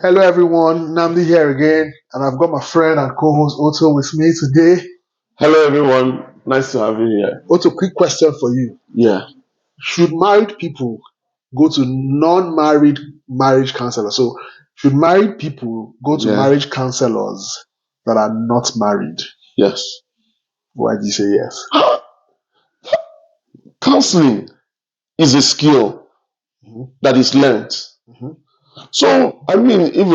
Hello everyone, Namdi here again, and I've got my friend and co-host Otto with me today. Hello, everyone. Nice to have you here. Otto, quick question for you. Yeah. Should married people go to non-married marriage counselors? So, should married people go to Yeah. marriage counselors that are not married? Yes. Why do you say yes? Counseling is a skill Mhm, that is learned. mhm. So, I mean, if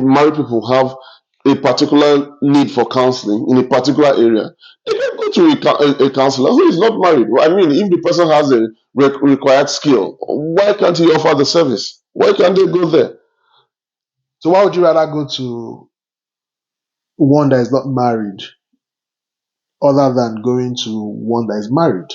married people have a particular need for counseling in a particular area, they can go to a counselor who is not married. I mean, if the person has a required skill, why can't he offer the service? Why can't they go there? So, why would you rather go to one that is not married other than going to one that is married?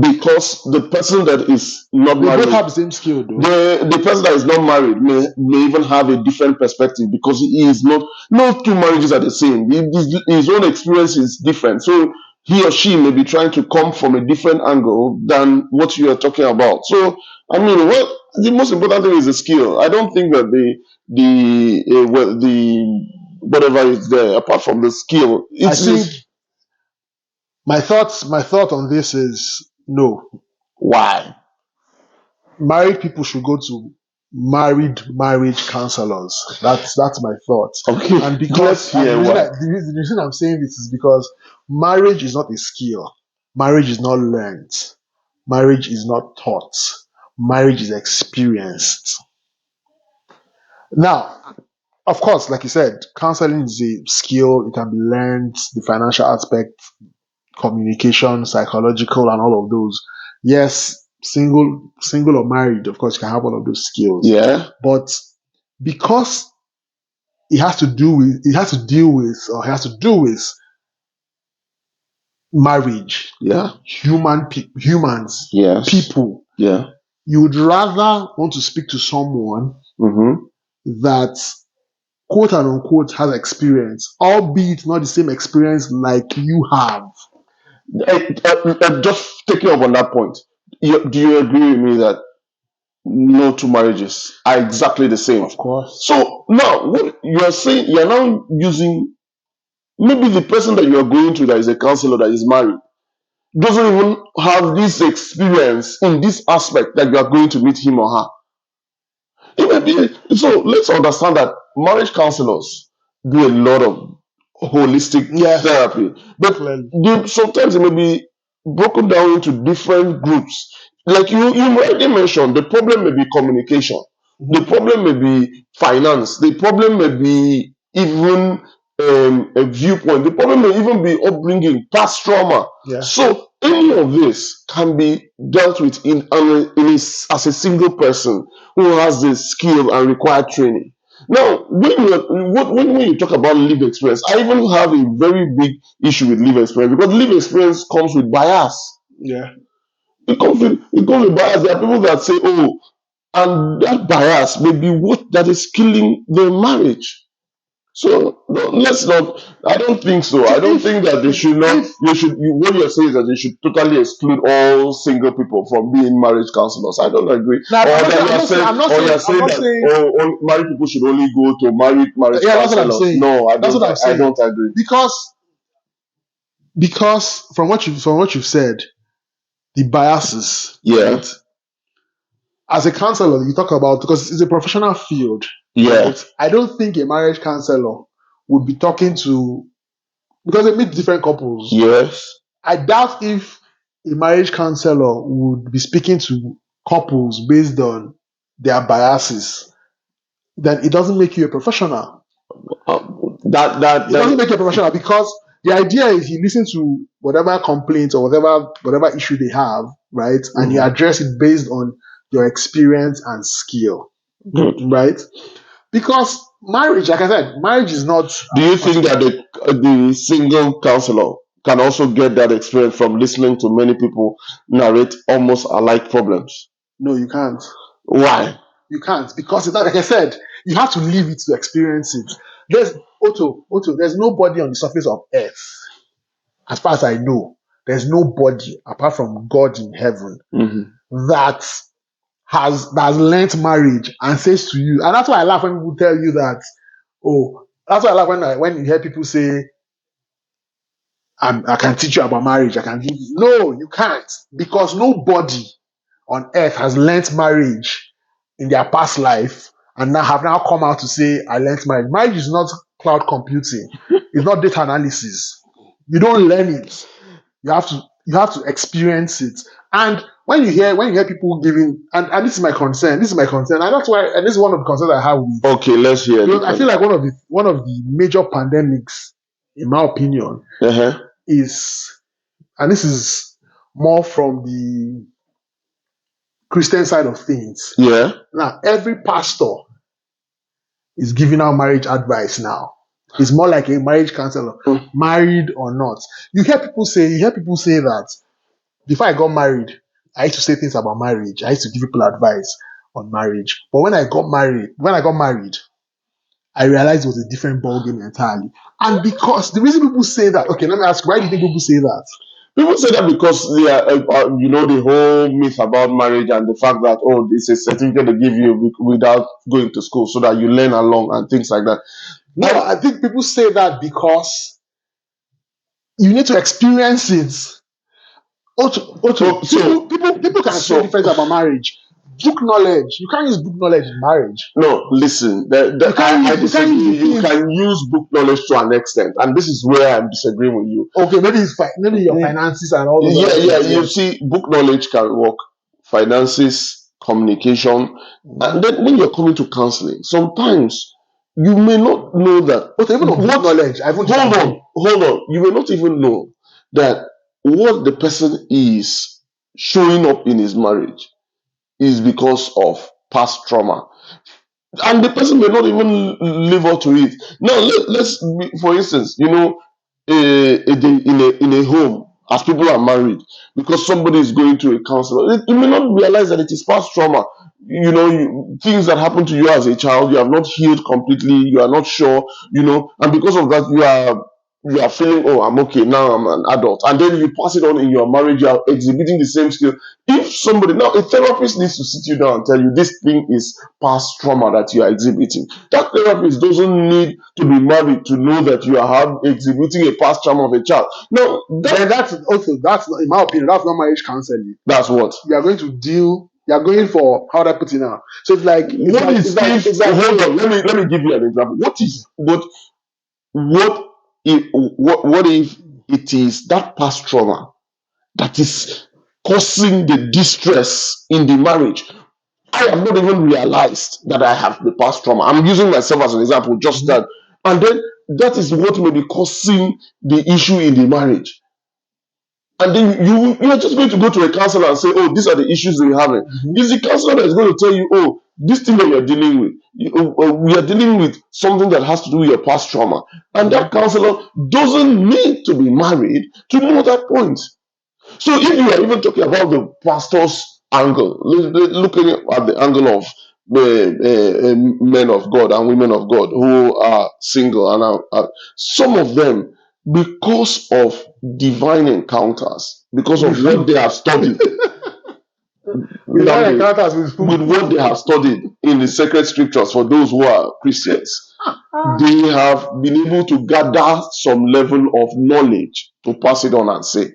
Because the person that is not They both married, have the same skill, though. the person that is not married may even have a different perspective because he is not, no two marriages are the same. His own experience is different. So he or she may be trying to come from a different angle than what you are talking about. So, I mean, well, the most important thing is the skill. I don't think that the whatever is there apart from the skill, I it's think this. my thought on this is no. Why? Married people should go to married marriage counselors. That's my thought. Okay, And let's because hear why. the reason I'm saying this is because marriage is not a skill. Marriage is not learned. Marriage is not taught. Marriage is experienced. Now, of course, like you said, counseling is a skill. It can be learned. The financial aspect, communication, psychological, and all of those. Yes, single or married, of course, you can have all of those skills. Yeah, But because it has to do with marriage, yeah, humans, yes, people, yeah. you would rather want to speak to someone Mm-hmm. that quote and unquote has experience, albeit not the same experience like you have. Just taking up on that point, do you agree with me that no two marriages are exactly the same? Of course. So now, what you are saying, you are now using maybe the person that you are going to that is a counselor that is married doesn't even have this experience in this aspect that you are going to meet him or her. It may be, so let's understand that marriage counselors do a lot of holistic Yes, therapy, but clearly. sometimes it may be broken down into different groups. Like you already mentioned, the problem may be communication, the Mhm. problem may be finance, the problem may be even a viewpoint, the problem may even be upbringing, past trauma. Yeah. So any of this can be dealt with as a single person who has the skill and required training. Now, when you talk about lived experience, I even have a very big issue with lived experience because lived experience comes with bias. Yeah. It comes with bias. There are people that say, "Oh," and that bias may be what that is killing the marriage. So no, let's not. I don't think so. So I don't think that they should not. if You should. What you're saying is that they should totally exclude all single people from being marriage counselors. I don't agree. now Or I'm not that saying you're saying, or you're I'm saying not that saying married people should only go to marriage yeah, that's what I'm counselors. saying. No, I That's don't. what I'm I saying. don't agree. Because from what you've said, the biases, Yeah. right? As a counselor, you talk about because it's a professional field, Yeah. right? I don't think a marriage counselor would be talking to because they meet different couples. Yes. I doubt if a marriage counselor would be speaking to couples based on their biases. Then it doesn't make you a professional. That It doesn't then. make you a professional because the idea is you listen to whatever complaints or whatever issue they have, right? And you Mhm. address it based on your experience and skill, Good. right? Because marriage, like I said, marriage is not Do you think that the single counselor can also get that experience from listening to many people narrate almost alike problems? no, you can't. Why? You can't because it's not like I said, you have to live it to experience it. There's there's nobody on the surface of earth, as far as I know, there's nobody apart from God in heaven Hmm. that that has learnt marriage and says to you, and that's why I laugh when people tell you that, oh, that's why I laugh when you hear people say, I can teach you about marriage. I can give you. No, you can't, because nobody on earth has learnt marriage in their past life and now have now come out to say, I learnt marriage. Marriage is not cloud computing. It's not data analysis. You don't learn it. You have to experience it. And when you hear people giving, and this is my concern, and that's why, and this is one of the concerns I have with. Okay, let's hear. Because I feel like one of the major pandemics, in my opinion, is, and this is more from the Christian side of things. Yeah. Now, every pastor is giving out marriage advice now. It's more like a marriage counselor, married or not. You hear people say that before I got married, I used to say things about marriage. I used to give people advice on marriage. But when I got married, I realized it was a different ballgame entirely. And because the reason people say that, okay, let me ask, why do you think people say that? People say that because they are, the whole myth about marriage and the fact that, oh, it's a certificate they give you without going to school so that you learn along and things like that. No, I think people say that because you need to experience it. People can say different about marriage. Book knowledge. You can't use book knowledge in marriage. No, listen. I disagree. You can use book knowledge to an extent, and this is where I'm disagreeing with you. Okay, maybe your finances and all those. Yeah. You see, book knowledge can work. Finances, communication, and then when you're coming to counseling, sometimes you may not know that. But even book knowledge, hold on. You may not even know that what the person is showing up in his marriage is because of past trauma, and the person may not even live up to it. Now, let's for instance, in a home, as people are married, because somebody is going to a counselor, you may not realize that it is past trauma. Things that happened to you as a child, you have not healed completely, you are not sure, and because of that, you are feeling, oh, I'm okay now, I'm an adult, and then you pass it on in your marriage, you are exhibiting the same skill. If somebody, now a therapist needs to sit you down and tell you this thing is past trauma that you are exhibiting. That therapist doesn't need to be married to know that you are exhibiting a past trauma of a child. No, that's not, in my opinion, that's not marriage counseling. That's what you are going to deal. You are going for, how do I put it now? So it's like, hold on. Let me give you an example. What if it is that past trauma that is causing the distress in the marriage? I have not even realized that I have the past trauma. I'm using myself as an example, just that. And then that is what may be causing the issue in the marriage. And then you are just going to go to a counselor and say, oh, these are the issues that you're having. It's the counselor that is going to tell you, oh, this thing that you're dealing with, we are dealing with something that has to do with your past trauma. And that counselor doesn't need to be married to know that point. So if you are even talking about the pastor's angle, looking at the angle of men of God and women of God who are single, and some of them, because of divine encounters, because of what they have studied, with what they have studied in the sacred scriptures for those who are Christians, they have been able to gather some level of knowledge to pass it on and say.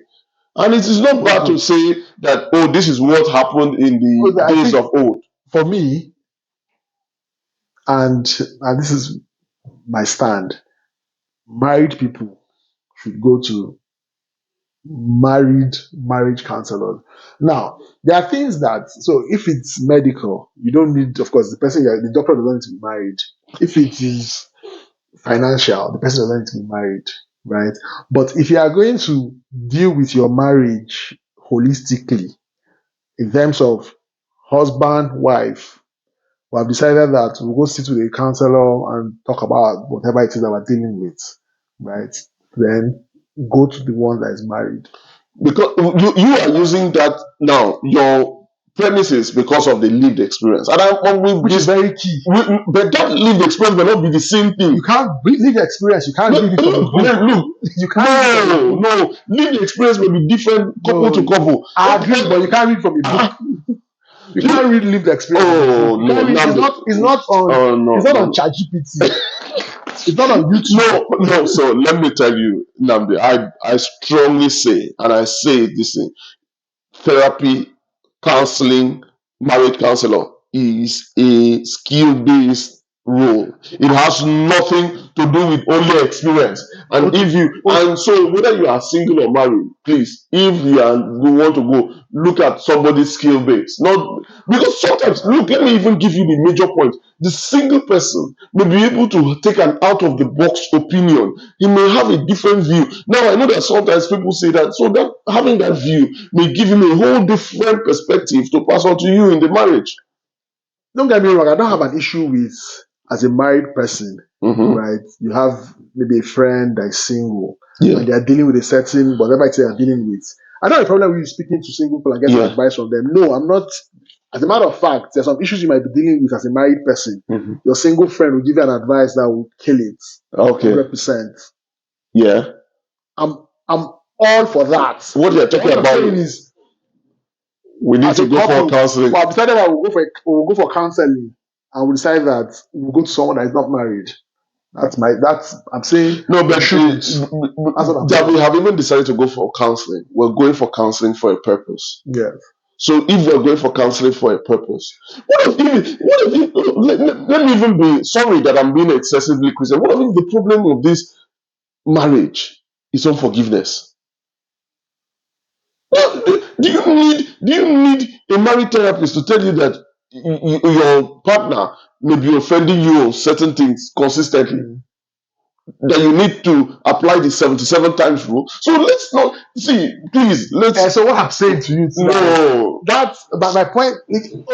And it is not bad to say that, oh, this is what happened in the days of old. For me, and this is my stand, married people should go to marriage counselors. Now, there are things that, so if it's medical, you don't need, of course, the doctor doesn't need to be married. If it is financial, the person doesn't need to be married, right? But if you are going to deal with your marriage holistically, in terms of husband, wife, we have decided that we'll go sit with a counselor and talk about whatever it is that we're dealing with, right? Then go to the one that is married. Because you are using that now, your premises, because of the lived experience. And which is very key. But that lived experience may not be the same thing. You can't live the experience. You can't read it from a book. Look. You can't. No. Lived experience may be different couple to couple. I agree, but you can't read from a book. You can't read lived experience. Oh You no, can't read, it's not on oh no, it's not no. on ChatGPT. It's not on YouTube. No. So let me tell you, Namdi, I strongly say, and I say this thing: therapy, counseling, marriage counselor is a skill-based role. It has nothing to do with only experience. And if you and so whether you are single or married, please, if you want to go, look at somebody's skill base. Not because sometimes, look, let me even give you the major point. The single person may be able to take an out of the box opinion. He may have a different view. Now I know that sometimes people say that, so that having that view may give him a whole different perspective to pass on to you in the marriage. Don't get me wrong, I don't have an issue with, as a married person, right? You have maybe a friend that is single, and they are dealing with a certain whatever it is they are dealing with. I don't have a problem with you speaking to single people and getting advice from them. No, I'm not. As a matter of fact, there's some issues you might be dealing with as a married person. Your single friend will give you an advice that will kill it. Okay. 100%. Yeah. I'm all for that. What you're talking about is we need to go for counseling. Well, I've decided that we'll go for counseling, and we'll decide that we'll go to someone that is not married. I'm saying no, but we have even decided to go for counseling. We're going for counseling for a purpose. Yes. So if we're going for counseling for a purpose, what if let me even be sorry that I'm being excessively Christian. What if the problem of this marriage is unforgiveness? Do you need a marriage therapist to tell you that your partner may be offending you on certain things consistently? That you need to apply the 77 times rule. So let's not see, please. So what I'm saying to you is that's my point.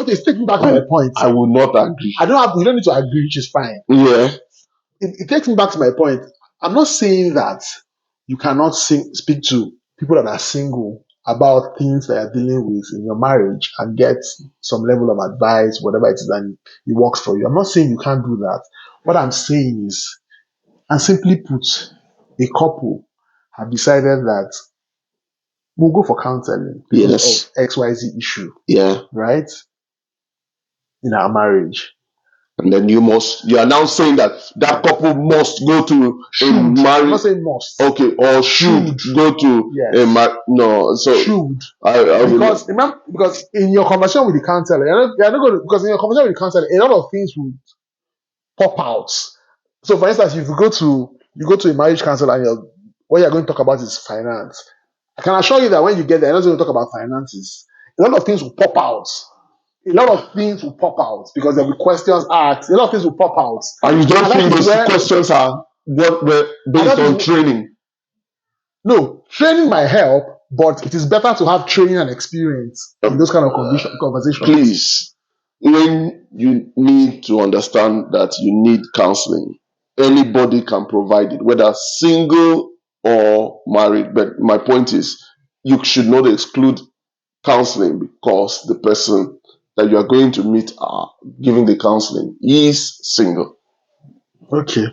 Okay, take me back to my point. I will not agree. You don't need to agree, which is fine. Yeah. It takes me back to my point. I'm not saying that you cannot speak to people that are single about things that you're dealing with in your marriage and get some level of advice, whatever it is, and it works for you. I'm not saying you can't do that. What I'm saying is, and simply put, a couple have decided that we'll go for counseling because of XYZ issue. Yeah. Right? In our marriage. And then you are now saying that couple must go to a marriage. I'm not saying must. Okay, or should go to a marriage. No, so should. Because in your conversation with the counselor, you're not going to, because in your conversation with the counselor, a lot of things will pop out. So, for instance, if you go to a marriage counselor and what you're going to talk about is finance, I can assure you that when you get there, you're not going to talk about finances. A lot of things will pop out. A lot of things will pop out because there will be questions asked. A lot of things will pop out. And you don't think those questions are based on training? No, training might help, but it is better to have training and experience in those kind of conversations. Please, when you need to understand that you need counseling, anybody can provide it, whether single or married. But my point is, you should not exclude counseling because the person that you are going to meet giving the counseling is single. Okay.